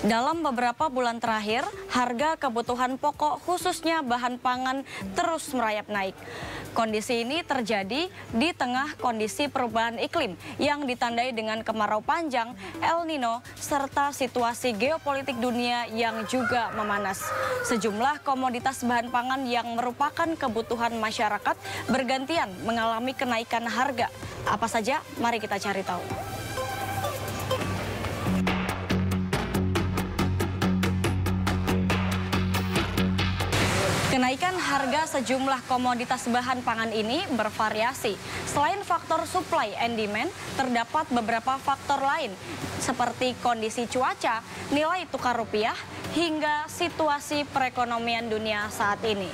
Dalam beberapa bulan terakhir, harga kebutuhan pokok khususnya bahan pangan terus merayap naik. Kondisi ini terjadi di tengah kondisi perubahan iklim yang ditandai dengan kemarau panjang, El Nino, serta situasi geopolitik dunia yang juga memanas. Sejumlah komoditas bahan pangan yang merupakan kebutuhan masyarakat bergantian mengalami kenaikan harga. Apa saja? Mari kita cari tahu. Kenaikan harga sejumlah komoditas bahan pangan ini bervariasi. Selain faktor supply and demand, terdapat beberapa faktor lain seperti kondisi cuaca, nilai tukar rupiah, hingga situasi perekonomian dunia saat ini.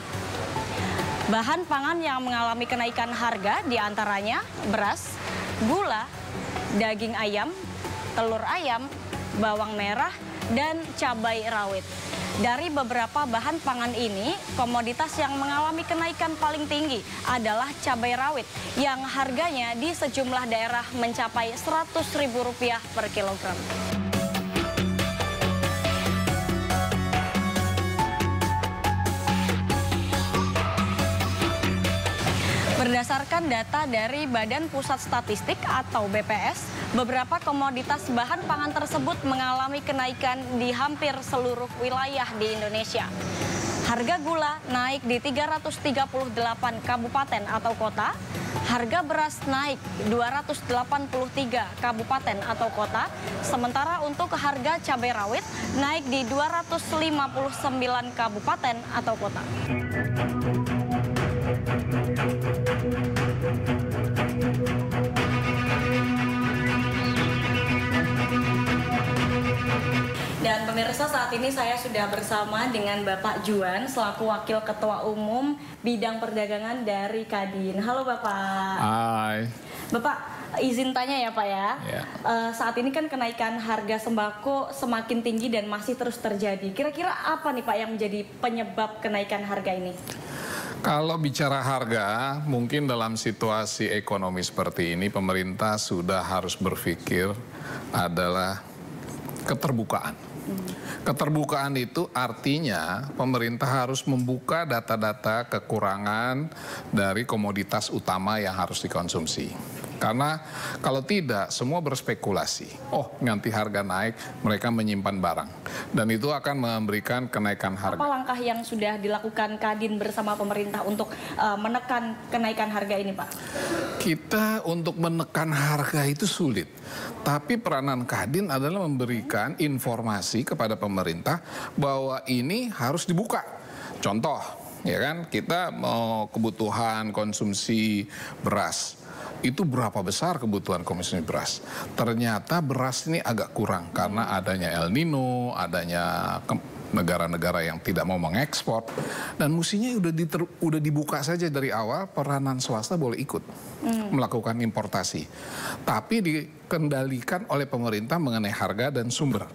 Bahan pangan yang mengalami kenaikan harga diantaranya beras, gula, daging ayam, telur ayam, bawang merah, dan cabai rawit. Dari beberapa bahan pangan ini, komoditas yang mengalami kenaikan paling tinggi adalah cabai rawit yang harganya di sejumlah daerah mencapai Rp100.000 per kilogram. Berdasarkan data dari Badan Pusat Statistik atau BPS, beberapa komoditas bahan pangan tersebut mengalami kenaikan di hampir seluruh wilayah di Indonesia. Harga gula naik di 338 kabupaten atau kota, harga beras naik 283 kabupaten atau kota, sementara untuk harga cabai rawit naik di 259 kabupaten atau kota. Dan pemirsa, saat ini saya sudah bersama dengan Bapak Juan selaku Wakil Ketua Umum Bidang Perdagangan dari Kadin. Halo Bapak. Hai. Bapak, izin tanya ya Pak ya. Ya. Saat ini kan kenaikan harga sembako semakin tinggi dan masih terus terjadi. Kira-kira apa nih Pak yang menjadi penyebab kenaikan harga ini? Kalau bicara harga, mungkin dalam situasi ekonomi seperti ini, pemerintah sudah harus berpikir adalah keterbukaan. Keterbukaan itu artinya pemerintah harus membuka data-data kekurangan dari komoditas utama yang harus dikonsumsi. Karena kalau tidak, semua berspekulasi. Oh, nanti harga naik, mereka menyimpan barang. Dan itu akan memberikan kenaikan harga. Apa langkah yang sudah dilakukan Kadin bersama pemerintah untuk menekan kenaikan harga ini, Pak? Kita untuk menekan harga itu sulit. Tapi peranan Kadin adalah memberikan informasi kepada pemerintah bahwa ini harus dibuka. Contoh, ya kan, kita mau kebutuhan konsumsi beras. Itu berapa besar kebutuhan konsumsi beras? Ternyata beras ini agak kurang karena adanya El Nino, adanya negara-negara yang tidak mau mengekspor, dan mestinya udah dibuka saja dari awal, peranan swasta boleh ikut melakukan importasi, tapi dikendalikan oleh pemerintah mengenai harga dan sumber.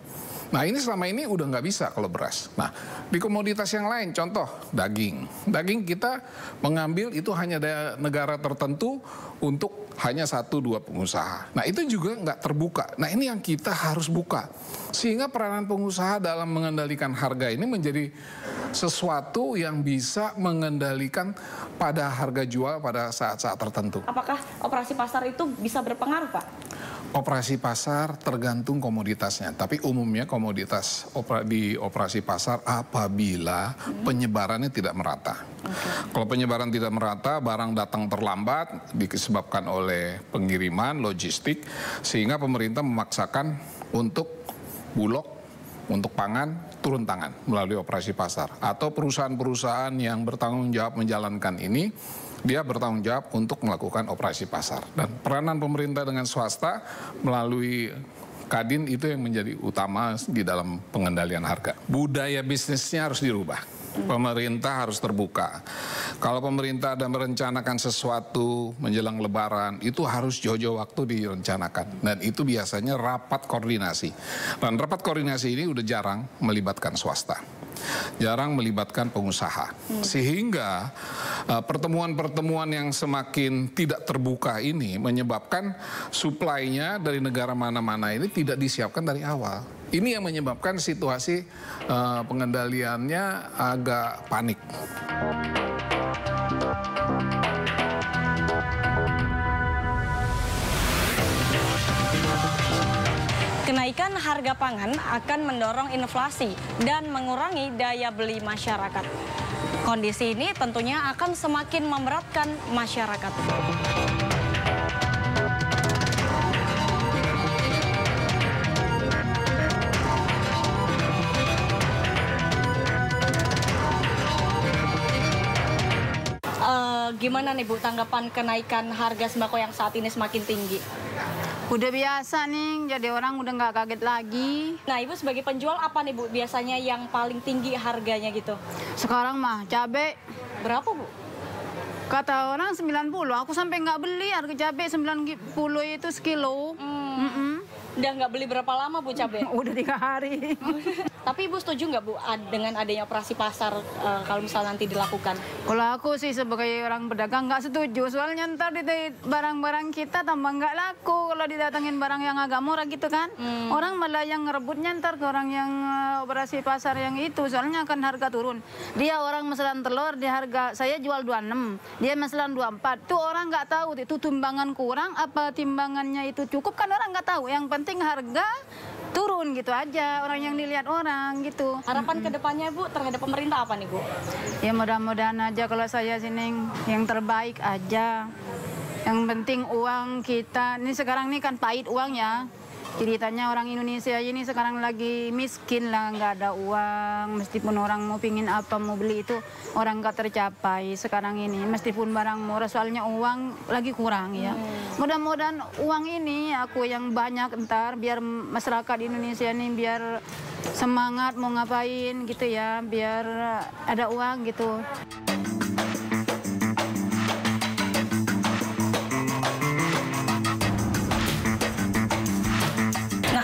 Nah, ini selama ini udah nggak bisa kalau beras. Nah, di komoditas yang lain, contoh daging. Daging kita mengambil itu hanya dari negara tertentu untuk hanya 1-2 pengusaha. Nah, itu juga nggak terbuka. Nah, ini yang kita harus buka. Sehingga peranan pengusaha dalam mengendalikan harga ini menjadi sesuatu yang bisa mengendalikan pada harga jual pada saat-saat tertentu. Apakah operasi pasar itu bisa berpengaruh, Pak? Operasi pasar tergantung komoditasnya, tapi umumnya komoditas di operasi pasar apabila penyebarannya tidak merata. Kalau penyebaran tidak merata, barang datang terlambat disebabkan oleh pengiriman, logistik, sehingga pemerintah memaksakan untuk Bulog, untuk pangan, turun tangan melalui operasi pasar. Atau perusahaan-perusahaan yang bertanggung jawab menjalankan ini, dia bertanggung jawab untuk melakukan operasi pasar. Dan peranan pemerintah dengan swasta melalui Kadin itu yang menjadi utama di dalam pengendalian harga. Budaya bisnisnya harus dirubah. Pemerintah harus terbuka. Kalau pemerintah ada merencanakan sesuatu menjelang Lebaran, itu harus jauh-jauh waktu direncanakan. Dan itu biasanya rapat koordinasi. Dan rapat koordinasi ini udah jarang melibatkan swasta. Jarang melibatkan pengusaha. Sehingga pertemuan-pertemuan yang semakin tidak terbuka ini menyebabkan suplainya dari negara mana-mana ini tidak disiapkan dari awal. Ini yang menyebabkan situasi pengendaliannya agak panik. Kenaikan harga pangan akan mendorong inflasi dan mengurangi daya beli masyarakat. Kondisi ini tentunya akan semakin memberatkan masyarakat. Gimana nih Bu tanggapan kenaikan harga sembako yang saat ini semakin tinggi? Udah biasa nih, jadi orang udah nggak kaget lagi. Nah, Ibu sebagai penjual apa nih Bu biasanya yang paling tinggi harganya gitu? Sekarang mah cabai Berapa Bu? kata orang 90, aku sampai nggak beli harga cabai 90 itu sekilo. Udah nggak beli berapa lama Bu cabai? Udah 3 hari. Tapi Ibu setuju nggak Bu dengan adanya operasi pasar kalau misalnya nanti dilakukan? Kalau aku sih sebagai orang pedagang nggak setuju, soalnya ntar barang-barang kita tambah nggak laku kalau didatangin barang yang agak murah gitu kan. Orang malah yang ngerebutnya ntar ke orang yang operasi pasar yang itu, soalnya akan harga turun. Dia orang meselan telur di harga, saya jual 26, dia meselan 24. Tuh orang nggak tahu itu timbangan kurang apa timbangannya itu cukup, kan orang nggak tahu. Yang penting harga turun gitu aja, orang yang dilihat orang gitu. Harapan kedepannya Bu terhadap pemerintah apa nih Bu? Ya mudah-mudahan aja kalau saya sini yang terbaik aja. Yang penting uang kita, ini sekarang ini kan pahit uang ya. Ceritanya orang Indonesia ini sekarang lagi miskin lah, nggak ada uang. Meskipun orang mau pingin apa, mau beli itu orang nggak tercapai sekarang ini. Meskipun barang murah, soalnya uang lagi kurang ya. Mudah-mudahan uang ini aku yang banyak ntar biar masyarakat Indonesia ini biar semangat mau ngapain gitu ya, biar ada uang gitu.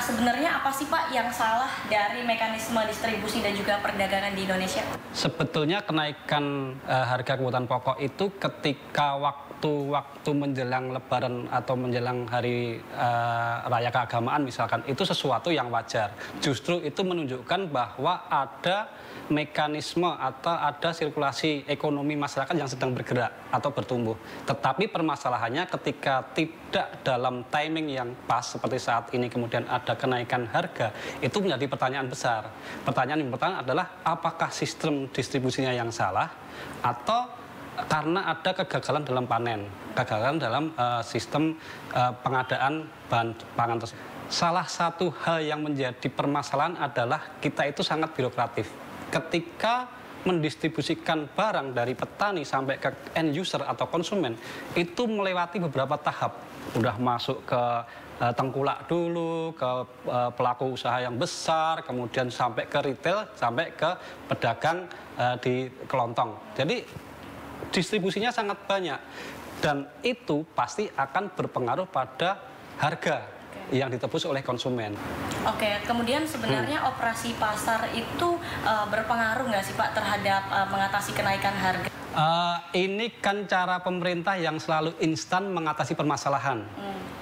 Sebenarnya apa sih Pak yang salah dari mekanisme distribusi dan juga perdagangan di Indonesia? Sebetulnya kenaikan harga kebutuhan pokok itu ketika waktu menjelang Lebaran atau menjelang hari raya keagamaan misalkan, itu sesuatu yang wajar. Justru itu menunjukkan bahwa ada mekanisme atau ada sirkulasi ekonomi masyarakat yang sedang bergerak atau bertumbuh. Tetapi permasalahannya ketika tidak dalam timing yang pas seperti saat ini kemudian ada kenaikan harga, itu menjadi pertanyaan besar. Pertanyaan yang pertama adalah apakah sistem distribusinya yang salah atau karena ada kegagalan dalam panen, kegagalan dalam sistem pengadaan bahan pangan tersebut. Salah satu hal yang menjadi permasalahan adalah kita itu sangat birokratif. Ketika mendistribusikan barang dari petani sampai ke end user atau konsumen, itu melewati beberapa tahap. Udah masuk ke tengkulak dulu, ke pelaku usaha yang besar, kemudian sampai ke retail, sampai ke pedagang di kelontong. Jadi distribusinya sangat banyak dan itu pasti akan berpengaruh pada harga yang ditebus oleh konsumen. Oke, kemudian sebenarnya operasi pasar itu berpengaruh nggak sih Pak terhadap mengatasi kenaikan harga? Ini kan cara pemerintah yang selalu instan mengatasi permasalahan.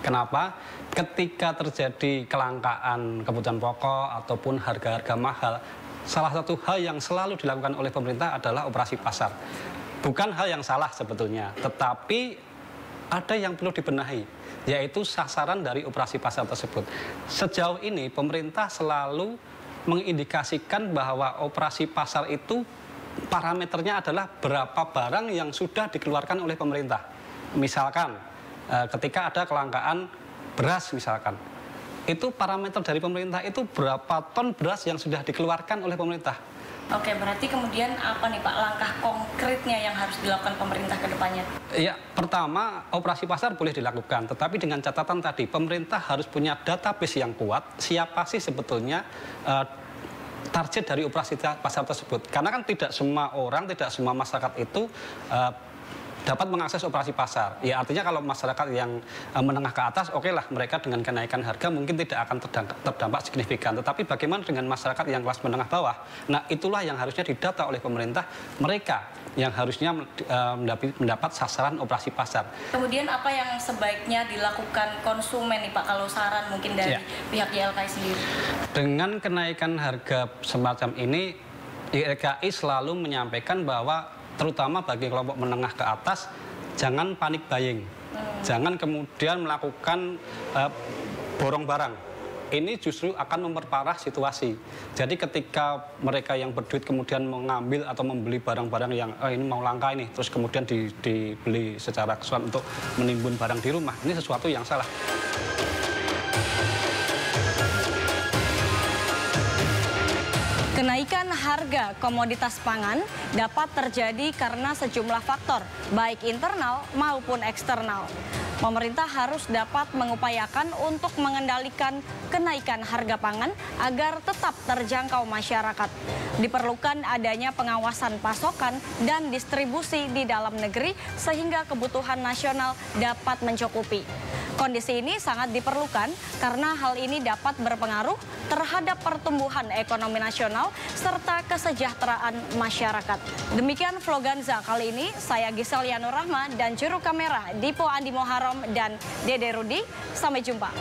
Kenapa? Ketika terjadi kelangkaan kebutuhan pokok ataupun harga-harga mahal, salah satu hal yang selalu dilakukan oleh pemerintah adalah operasi pasar. Bukan hal yang salah sebetulnya, tetapi ada yang perlu dibenahi, yaitu sasaran dari operasi pasar tersebut. Sejauh ini pemerintah selalu mengindikasikan bahwa operasi pasar itu parameternya adalah berapa barang yang sudah dikeluarkan oleh pemerintah. Misalkan ketika ada kelangkaan beras misalkan, itu parameter dari pemerintah itu berapa ton beras yang sudah dikeluarkan oleh pemerintah. Oke, berarti kemudian apa nih Pak langkah konkretnya yang harus dilakukan pemerintah ke depannya? Ya, pertama operasi pasar boleh dilakukan, tetapi dengan catatan tadi pemerintah harus punya database yang kuat, siapa sih sebetulnya target dari operasi pasar tersebut. Karena kan tidak semua orang, tidak semua masyarakat itu dapat mengakses operasi pasar. Ya artinya kalau masyarakat yang menengah ke atas, oke lah mereka dengan kenaikan harga mungkin tidak akan terdampak signifikan. Tetapi bagaimana dengan masyarakat yang kelas menengah bawah? Nah itulah yang harusnya didata oleh pemerintah. Mereka yang harusnya mendapat sasaran operasi pasar. Kemudian apa yang sebaiknya dilakukan konsumen nih Pak, kalau saran mungkin dari pihak YLKI sendiri? Dengan kenaikan harga semacam ini, YLKI selalu menyampaikan bahwa terutama bagi kelompok menengah ke atas, jangan panik buying. Jangan kemudian melakukan borong barang. Ini justru akan memperparah situasi. Jadi ketika mereka yang berduit kemudian mengambil atau membeli barang-barang yang ini mau langka ini, terus kemudian dibeli secara keseluruhan untuk menimbun barang di rumah, ini sesuatu yang salah. Kenaikan harga komoditas pangan dapat terjadi karena sejumlah faktor, baik internal maupun eksternal. Pemerintah harus dapat mengupayakan untuk mengendalikan kenaikan harga pangan agar tetap terjangkau masyarakat. Diperlukan adanya pengawasan pasokan dan distribusi di dalam negeri sehingga kebutuhan nasional dapat mencukupi. Kondisi ini sangat diperlukan karena hal ini dapat berpengaruh terhadap pertumbuhan ekonomi nasional serta kesejahteraan masyarakat. Demikian Vloganza kali ini, saya Gisel Nur Rahma dan juru kamera Dipo Andi Moharom dan Dede Rudi. Sampai jumpa.